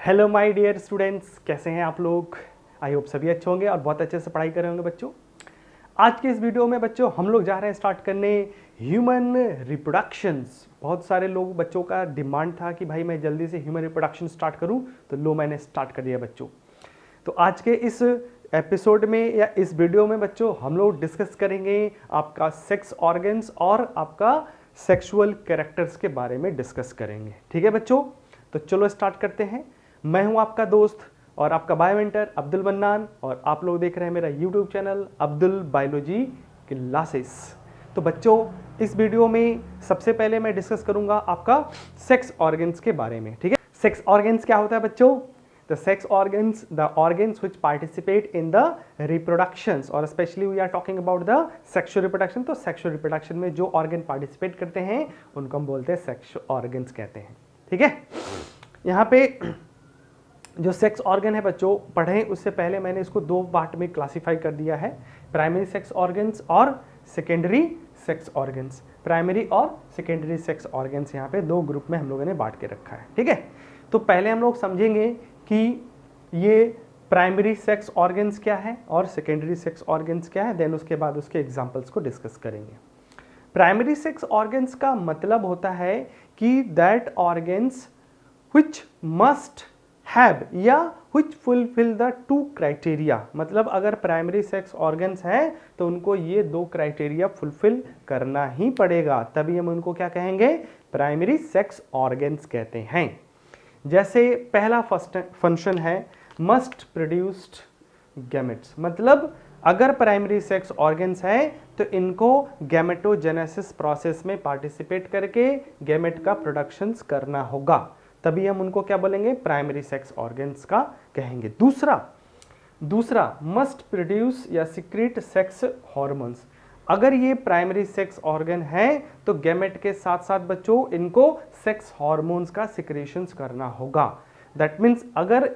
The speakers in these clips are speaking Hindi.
हेलो माय डियर स्टूडेंट्स, कैसे हैं आप लोग। आई होप सभी अच्छे होंगे और बहुत अच्छे से पढ़ाई कर रहे होंगे बच्चों। आज के इस वीडियो में बच्चों हम लोग जा रहे हैं स्टार्ट करने ह्यूमन रिप्रोडक्शंस। बहुत सारे लोग बच्चों का डिमांड था कि भाई मैं जल्दी से ह्यूमन रिप्रोडक्शन स्टार्ट करूं, तो लो मैंने स्टार्ट कर दिया बच्चों। तो आज के इस एपिसोड में या इस वीडियो में बच्चों हम लोग डिस्कस करेंगे आपका सेक्स ऑर्गन्स और आपका सेक्सुअल कैरेक्टर्स के बारे में डिस्कस करेंगे। ठीक है बच्चों, तो चलो स्टार्ट करते हैं। मैं हूं आपका दोस्त और आपका बायोमेंटर अब्दुल मन्नान और आप लोग देख रहे हैं मेरा YouTube channel Abdul biology classes. तो बच्चों इस वीडियो में सबसे पहले मैं डिस्कस करूंगा आपका सेक्स ऑर्गन्स के बारे में। ठीक है, सेक्स ऑर्गन्स क्या होता है बच्चों? The sex organs, the organs which participate in the reproductions, और especially we are talking about the sexual reproduction। तो sexual reproduction में जो organ participate करते हैं उनको हम बोलते हैं sex organs कहते हैं। ठीक है, यहाँ पे जो सेक्स ऑर्गन है बच्चों पढ़ें उससे पहले मैंने इसको दो पार्ट में क्लासिफाई कर दिया है, प्राइमरी सेक्स ऑर्गन्स और सेकेंडरी सेक्स ऑर्गन्स। प्राइमरी और सेकेंडरी सेक्स ऑर्गन्स यहाँ पे दो ग्रुप में हम लोगों ने बांट के रखा है। ठीक है, तो पहले हम लोग समझेंगे कि ये प्राइमरी सेक्स ऑर्गन्स क्या है और सेकेंडरी सेक्स ऑर्गन्स क्या है, देन उसके बाद उसके एग्जांपल्स को डिस्कस करेंगे। प्राइमरी सेक्स ऑर्गन्स का मतलब होता है कि that organs which must have या which fulfil the two criteria. मतलब अगर प्राइमरी सेक्स ऑर्गन्स हैं तो उनको ये दो क्राइटेरिया फुलफिल करना ही पड़ेगा, तभी हम उनको क्या कहेंगे, प्राइमरी सेक्स ऑर्गन्स कहते हैं। जैसे पहला फंक्शन है मस्ट प्रोड्यूस्ड गैमेट्स। मतलब अगर प्राइमरी सेक्स ऑर्गन्स हैं तो इनको गैमेटोजेनेसिस प्रोसेस में पार्टिसिपेट करके गैमेट का प्रोडक्शंस करना होगा, तभी हम उनको क्या बोलेंगे, प्राइमरी सेक्स ऑर्गन्स का कहेंगे। दूसरा मस्ट प्रोड्यूस या सीक्रेट सेक्स हार्मोन्स। अगर ये प्राइमरी सेक्स ऑर्गन है तो गैमेट के साथ साथ बच्चों इनको सेक्स हार्मोन्स का सिक्रेशंस करना होगा। दैट मीन्स अगर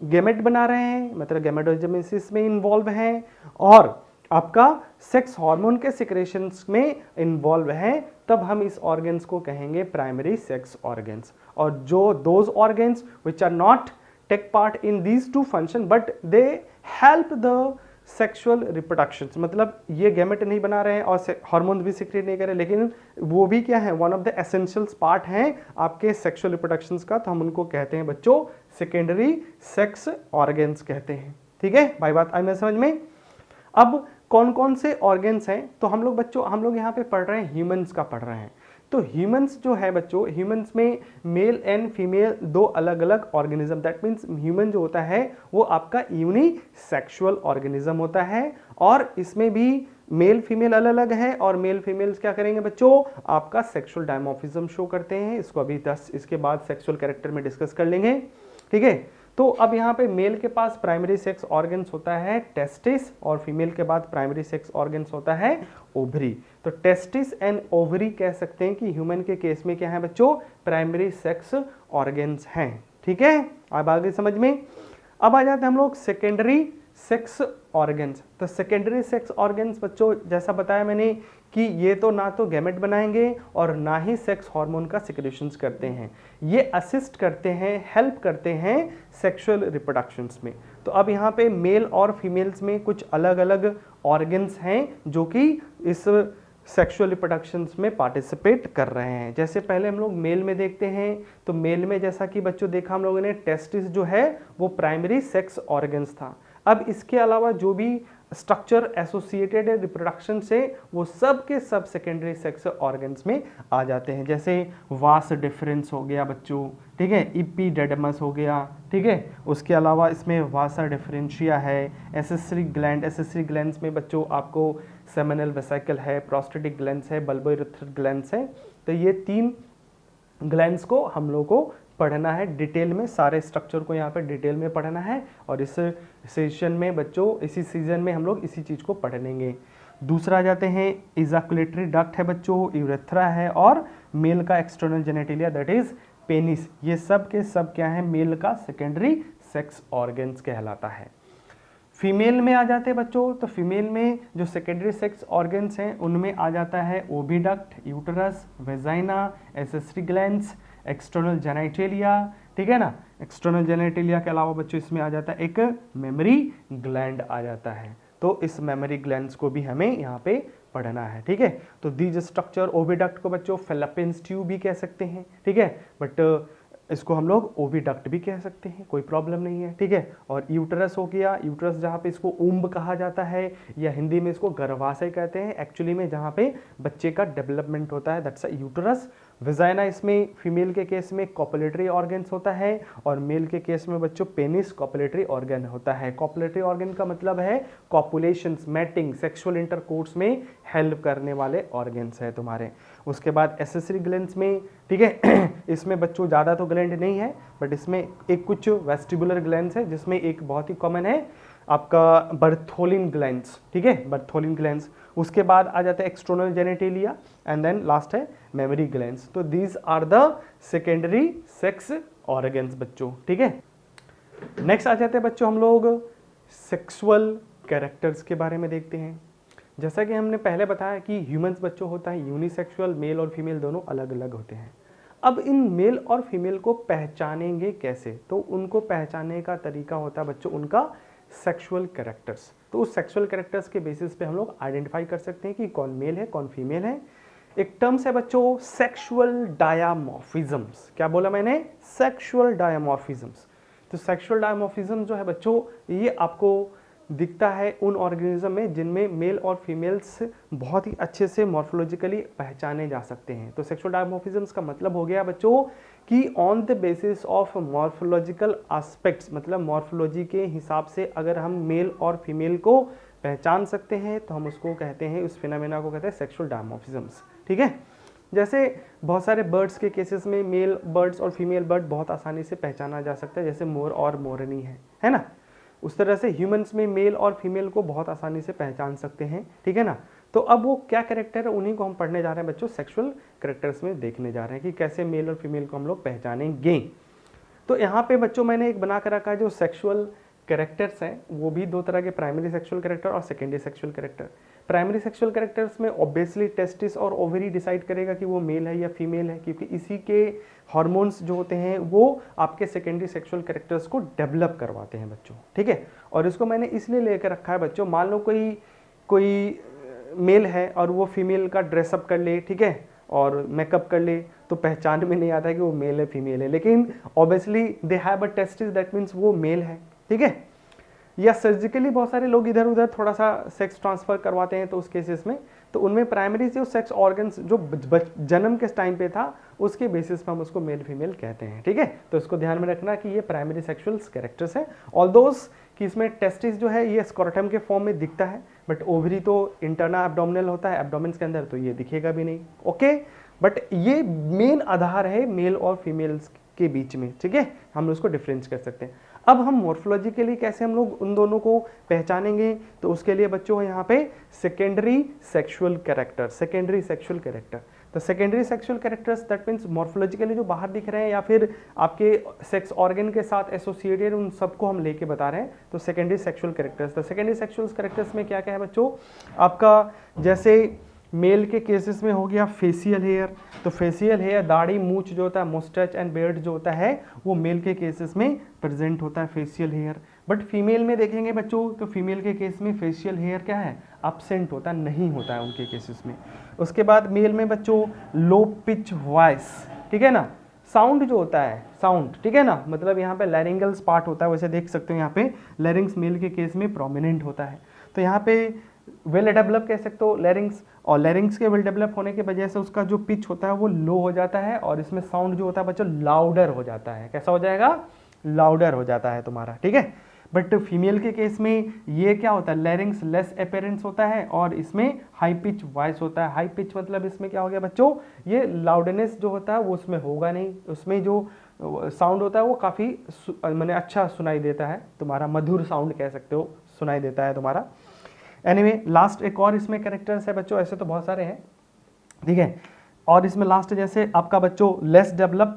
गैमेट बना रहे हैं मतलब गैमेटोजेनेसिस में इन्वॉल्व हैं और आपका सेक्स हार्मोन के सिक्रेशंस में इन्वॉल्व हैं, तब हम इस ऑर्गन्स को कहेंगे प्राइमरी सेक्स ऑर्गन्स। और जो those organs which are not take part in these two function but they help the sexual reproductions, मतलब ये गैमेट नहीं बना रहे हैं और हार्मोन भी सिक्रेट नहीं कर रहे, लेकिन वो भी क्या है, one of the essentials part हैं आपके सेक्सुअल रिप्रोडक्शंस का, तो हम उनको कहते हैं बच्चों सेकेंडरी सेक्स ऑर्गन्स कहते हैं। ठीक है भाई, बात आई मेरे समझ में। अब कौन कौन से ऑर्गन्स हैं, तो हम लोग यहाँ पे पढ़ रहे हैं ह्यूमंस का पढ़ रहे हैं। तो ह्यूमंस जो है बच्चों, ह्यूमंस में मेल एंड फीमेल दो अलग अलग ऑर्गेनिज्म, दैट मीन्स ह्यूमन जो होता है वो आपका यूनिसेक्सुअल ऑर्गेनिज्म होता है और इसमें भी मेल फीमेल अलग अलग है और मेल फीमेल्स क्या करेंगे बच्चों, आपका सेक्सुअल डायमॉर्फिज्म शो करते हैं। इसको अभी इसके बाद सेक्सुअल कैरेक्टर में डिस्कस कर लेंगे। ठीक है, तो अब यहाँ पे मेल के पास प्राइमरी सेक्स ऑर्गन्स होता है टेस्टिस और फीमेल के बाद प्राइमरी सेक्स ऑर्गन्स होता है ओवरी। तो टेस्टिस एंड ओवरी कह सकते हैं कि ह्यूमन के केस में क्या है बच्चों, प्राइमरी सेक्स ऑर्गन्स हैं। ठीक है, अब आगे समझ में। अब आ जाते हैं हम लोग सेकेंडरी सेक्स ऑर्गन्स। तो सेकेंडरी सेक्स ऑर्गन्स बच्चों जैसा बताया मैंने कि ये तो ना तो गैमेट बनाएंगे और ना ही सेक्स हार्मोन का सिक्रेशंस करते हैं, ये असिस्ट करते हैं, हेल्प करते हैं सेक्सुअल रिप्रोडक्शंस में। तो अब यहाँ पे मेल और फीमेल्स में कुछ अलग अलग ऑर्गन्स हैं जो कि इस सेक्सुअल रिप्रोडक्शंस में पार्टिसिपेट कर रहे हैं। जैसे पहले हम लोग मेल में देखते हैं, तो मेल में जैसा कि बच्चों देखा हम लोगों ने, टेस्टिस जो है वो प्राइमरी सेक्स ऑर्गन्स था। अब इसके अलावा जो भी स्ट्रक्चर एसोसिएटेड है रिप्रोडक्शन से वो सब के सब सेकेंडरी सेक्स ऑर्गन्स में आ जाते हैं। जैसे वास डिफरेंस हो गया बच्चों, ठीक है, इपीडेडमस हो गया, ठीक है, उसके अलावा इसमें वासा डिफरेंशिया है, एसेसरी ग्लैंड्स में बच्चों आपको सेमिनल वेसिकल है, प्रोस्टेटिक ग्लैंड्स है, बल्बोइरेथ्रल ग्लैंड्स है। तो ये तीन ग्लैंड्स को हम लोग को पढ़ना है डिटेल में, सारे स्ट्रक्चर को यहाँ पे डिटेल में पढ़ना है और इस सेशन में बच्चों इसी सीजन में हम लोग इसी चीज़ को पढ़ेंगे। दूसरा जाते हैं इजाकुलेटरी डक्ट है बच्चों, यूरेथ्रा है और मेल का external genitalia that is penis. ये सब के सब क्या है, मेल का सेकेंडरी सेक्स ऑर्गन्स कहलाता है। फीमेल में आ जाते हैं बच्चों, तो फीमेल में जो सेकेंडरी सेक्स ऑर्गन्स हैं उनमें आ जाता है oviduct, uterus, vagina, accessory glands, external genitalia, ठीक है ना। एक्सटर्नल जेनिटेलिया के अलावा बच्चों इसमें आ जाता है एक मेमोरी ग्लैंड आ जाता है। तो इस मेमोरी ग्लैंड्स को भी हमें यहाँ पे पढ़ना है, ठीक है। तो दीज स्ट्रक्चर, ओविडक्ट को बच्चों फेलोपियन ट्यूब भी कह सकते हैं, ठीक है, बट इसको हम लोग ओविडक्ट भी कह सकते हैं, कोई प्रॉब्लम नहीं है, ठीक है। और यूटरस हो गया, यूटरस जहाँ पे इसको उम्ब कहा जाता है या हिंदी में इसको गर्भाशय कहते हैं एक्चुअली में, जहाँ पे बच्चे का डेवलपमेंट होता है, दैट्स अ यूटरस। विजाइना इसमें फीमेल के केस में कॉपुलेटरी ऑर्गन्स होता है और मेल के केस में बच्चों पेनिस कॉपुलेटरी ऑर्गन होता है। कॉपुलेटरी ऑर्गन का मतलब है कॉपुलेशंस, मैटिंग, सेक्सुअल इंटरकोर्स में हेल्प करने वाले ऑर्गन्स है तुम्हारे। उसके बाद एसेसरी ग्लैंड्स में, ठीक है, इसमें बच्चों ज़्यादा तो ग्लैंड नहीं है, बट इसमें एक कुछ वेस्टिबुलर ग्लैंड्स है, जिसमें एक बहुत ही कॉमन है आपका बर्थोलिन ग्लैंड्स, ठीक है, बर्थोलिन ग्लैंड्स। उसके बाद आ जाता है external genitalia and then last है मेमोरी ग्लैंड्स। तो these are the secondary sex organs बच्चों, ठीक है। नेक्स्ट आ जाते हैं बच्चों हम लोग सेक्सुअल कैरेक्टर्स के बारे में देखते हैं। जैसा कि हमने पहले बताया कि ह्यूमंस बच्चों होता है यूनिसेक्सुअल, मेल और फीमेल दोनों अलग अलग होते हैं। अब इन मेल और फीमेल को पहचानेंगे कैसे? तो उनको पहचानने का तरीका होता है बच्चों उनका सेक्सुअल कैरेक्टर्स। तो उस सेक्सुअल कैरेक्टर्स के बेसिस पे हम लोग आइडेंटिफाई कर सकते हैं कि कौन मेल है कौन फीमेल है। एक टर्म्स है बच्चों सेक्सुअल डायमॉर्फिज्म्स। क्या बोला मैंने? सेक्सुअल डायमॉर्फिज्म्स। तो सेक्सुअल डायमॉर्फिज्म जो है बच्चों, ये आपको दिखता है उन ऑर्गेनिज्म में जिनमें मेल और फीमेल्स बहुत ही अच्छे से मॉर्फोलॉजिकली पहचाने जा सकते हैं। तो सेक्सुअल डायमॉर्फिज्म्स का मतलब हो गया बच्चों कि on the basis of morphological aspects, मतलब मॉर्फोलॉजी के हिसाब से अगर हम मेल और फीमेल को पहचान सकते हैं तो हम उसको कहते हैं, उस फिनोमेना को कहते हैं सेक्सुअल डायमॉर्फिज्म्स, ठीक है। जैसे बहुत सारे बर्ड्स के केसेस में मेल बर्ड्स और फीमेल बर्ड बहुत आसानी से पहचाना जा सकता है, जैसे मोर और मोरनी है ना। उस तरह से ह्यूमंस में मेल और फीमेल को बहुत आसानी से पहचान सकते हैं, ठीक है ना। तो अब वो क्या कैरेक्टर है, उन्हीं को हम पढ़ने जा रहे हैं बच्चों, सेक्सुअल कैरेक्टर्स में देखने जा रहे हैं कि कैसे मेल और फीमेल को हम लोग पहचानेंगे। तो यहाँ पे बच्चों मैंने एक बना कर रखा है, जो सेक्सुअल कैरेक्टर्स हैं वो भी दो तरह के, प्राइमरी सेक्सुअल कैरेक्टर और secondary sexual character. Primary sexual characters में ऑब्वियसली टेस्टिस और ओवरी डिसाइड करेगा कि वो मेल है या फीमेल है, क्योंकि इसी के हार्मोन्स जो होते हैं वो आपके सेकेंडरी सेक्सुअल कैरेक्टर्स को डेवलप करवाते हैं बच्चों, ठीक है। और इसको मैंने इसलिए लेकर रखा है बच्चों, मान लो कोई मेल है और वो फीमेल का ड्रेसअप कर ले, ठीक है, और मेकअप कर ले, तो पहचान में नहीं आता है कि वो मेल है फीमेल है, लेकिन obviously they have a testis, that means वो मेल है, ठीक है। या सर्जिकली बहुत सारे लोग इधर उधर थोड़ा सा सेक्स ट्रांसफर करवाते हैं, तो उस केसेस में तो उनमें प्राइमरी जो सेक्स ऑर्गन्स जो जन्म के टाइम पे था उसके बेसिस पे हम उसको मेल फीमेल कहते हैं, ठीक है। तो इसको ध्यान में रखना कि ये प्राइमरी सेक्सुअल कैरेक्टर्स है। ऑल्दोस कि इसमें टेस्टिस जो है ये स्कॉर्टम के फॉर्म में दिखता है, बट ओवरी तो इंटरना एब्डोमिनल होता है, एब्डोमेन्स के अंदर, तो ये दिखेगा भी नहीं, ओके। बट ये मेन आधार है मेल और फीमेल्स के बीच में, ठीक है, हम उसको डिफरेंस कर सकते हैं। अब हम मॉर्फोलॉजिकली कैसे हम लोग उन दोनों को पहचानेंगे, तो उसके लिए बच्चों यहाँ पे secondary sexual character, secondary sexual character. तो secondary sexual characters that means morphologically जो बाहर दिख रहे हैं या फिर आपके सेक्स ऑर्गन के साथ एसोसिएटेड, उन सबको हम लेके बता रहे हैं। तो सेकेंडरी सेक्सुअल कैरेक्टर्स, तो सेकेंडरी सेक्सुअल कैरेक्टर्स में क्या क्या है बच्चों, आपका जैसे मेल के केसेस में हो गया फेशियल हेयर। तो फेशियल हेयर, दाढ़ी, मूछ जो होता है, मुस्टैच एंड बियर्ड जो होता है वो मेल के केसेस में प्रेजेंट होता है फेशियल हेयर। बट फीमेल में देखेंगे बच्चों, तो फीमेल के केस में फेशियल हेयर क्या है, एब्सेंट होता है, नहीं होता है उनके केसेस में। उसके बाद मेल में बच्चों लो पिच वॉइस, ठीक है ना, साउंड जो होता है, साउंड, ठीक है ना, मतलब यहाँ पे लैरिंगल्स पार्ट होता है, वैसे देख सकते हो यहाँ पे लैरिंग्स मेल के केस में प्रोमिनेंट होता है। तो यहाँ पे वेल डेवलप कह सकते हो लैरिंग्स, और लैरिंग्स के वेल डेवलप होने की वजह से उसका जो पिच होता है वो लो हो जाता है, और इसमें साउंड जो होता है बच्चों लाउडर हो जाता है। कैसा हो जाएगा, लाउडर हो जाता है तुम्हारा, ठीक है। बट फीमेल के केस में ये क्या होता है, लैरिंग्स लेस अपीयरेंस होता है और इसमें हाई पिच वॉइस होता है। हाई पिच मतलब इसमें क्या हो गया बच्चों, ये लाउडनेस जो होता है वो उसमें होगा नहीं, उसमें जो साउंड होता है वो काफ़ी मैंने अच्छा सुनाई देता है, तुम्हारा मधुर साउंड कह सकते हो, सुनाई देता है तुम्हारा। एनीवे लास्ट एक और इसमें कैरेक्टर्स है बच्चों, ऐसे तो बहुत सारे हैं, ठीक है। और इसमें लास्ट जैसे आपका बच्चों लेस डेवलप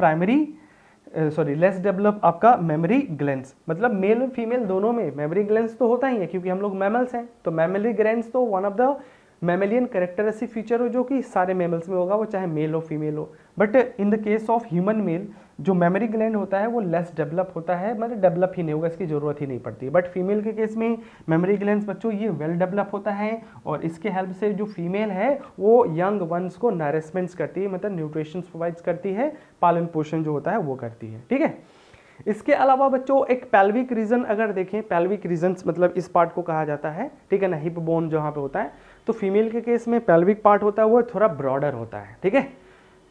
लेस डेवलप आपका मेमोरी ग्लैंड्स, मतलब मेल और फीमेल दोनों में मेमोरी ग्लैंड्स तो होता ही है, क्योंकि हम लोग मैमल्स हैं, तो मेमोरी ग्लैंड्स तो one of the mammalian characteristic feature हो जो कि सारे मैमल्स में होगा, वो चाहे मेल हो फीमेल हो। But in the case of human male जो मेमोरी ग्लैंड होता है वो लेस डेवलप होता है, मतलब डेवलप ही नहीं होगा, इसकी ज़रूरत ही नहीं पड़ती है। बट फीमेल के केस में मेमोरी ग्लैंड्स बच्चों ये वेल डेवलप होता है, और इसके हेल्प से जो फीमेल है वो यंग वंस को नरिशमेंट्स करती है, मतलब न्यूट्रिशंस प्रोवाइड्स करती है, पालन पोषण जो होता है वो करती है। ठीक है, इसके अलावा बच्चों एक पेल्विक रीजन अगर देखें, पेल्विक रीजन्स मतलब इस पार्ट को कहा जाता है, ठीक है ना, हिप बोन जहाँ पे होता है, तो फीमेल के केस में पेल्विक पार्ट होता है वो थोड़ा ब्रॉडर होता है। ठीक है,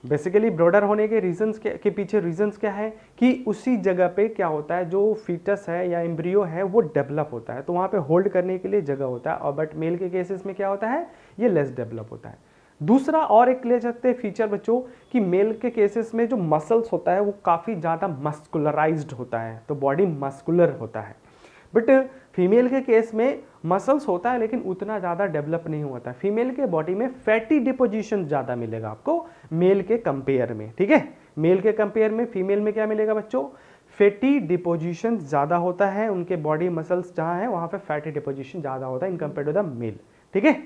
बेसिकली ब्रॉडर होने के रीजंस के पीछे रीजंस क्या है कि उसी जगह पे क्या होता है, जो फीटस है या एम्ब्रियो है वो डेवलप होता है, तो वहाँ पे होल्ड करने के लिए जगह होता है। और बट मेल के केसेस में क्या होता है, ये लेस डेवलप होता है। दूसरा और एक ले सकते हैं फीचर बच्चों कि मेल के केसेस में जो मसल्स होता है वो काफ़ी ज़्यादा मस्कुलराइज्ड होता है, तो बॉडी मस्कुलर होता है। बट फीमेल के केस में मसल्स होता है लेकिन उतना ज़्यादा डेवलप नहीं होता है। फीमेल के बॉडी में फैटी डिपोजिशन ज़्यादा मिलेगा आपको मेल के कंपेयर में। ठीक है, मेल के कंपेयर में फीमेल में क्या मिलेगा बच्चों, फैटी डिपोजिशन ज़्यादा होता है, उनके बॉडी मसल्स जहाँ हैं वहाँ पे फैटी डिपोजिशन ज़्यादा होता है in compare to the male. ठीक है,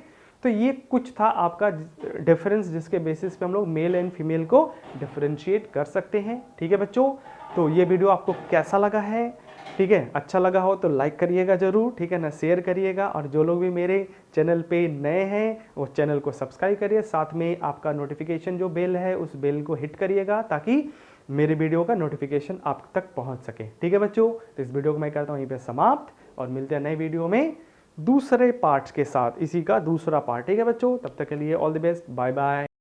तो ये कुछ था आपका डिफरेंस जिसके बेसिस पे हम लोग मेल एंड फीमेल को डिफरेंशिएट कर सकते हैं। ठीक है बच्चों, तो ये वीडियो आपको कैसा लगा है, ठीक है, अच्छा लगा हो तो लाइक करिएगा ज़रूर, ठीक है ना, शेयर करिएगा, और जो लोग भी मेरे चैनल पे नए हैं वो चैनल को सब्सक्राइब करिए, साथ में आपका नोटिफिकेशन जो बेल है उस बेल को हिट करिएगा ताकि मेरे वीडियो का नोटिफिकेशन आप तक पहुंच सके। ठीक है बच्चों, तो इस वीडियो को मैं करता हूँ यहीं पे समाप्त, और मिलते हैं नए वीडियो में दूसरे पार्ट्स के साथ, इसी का दूसरा पार्ट। ठीक है बच्चों, तब तक के लिए all the best, bye bye.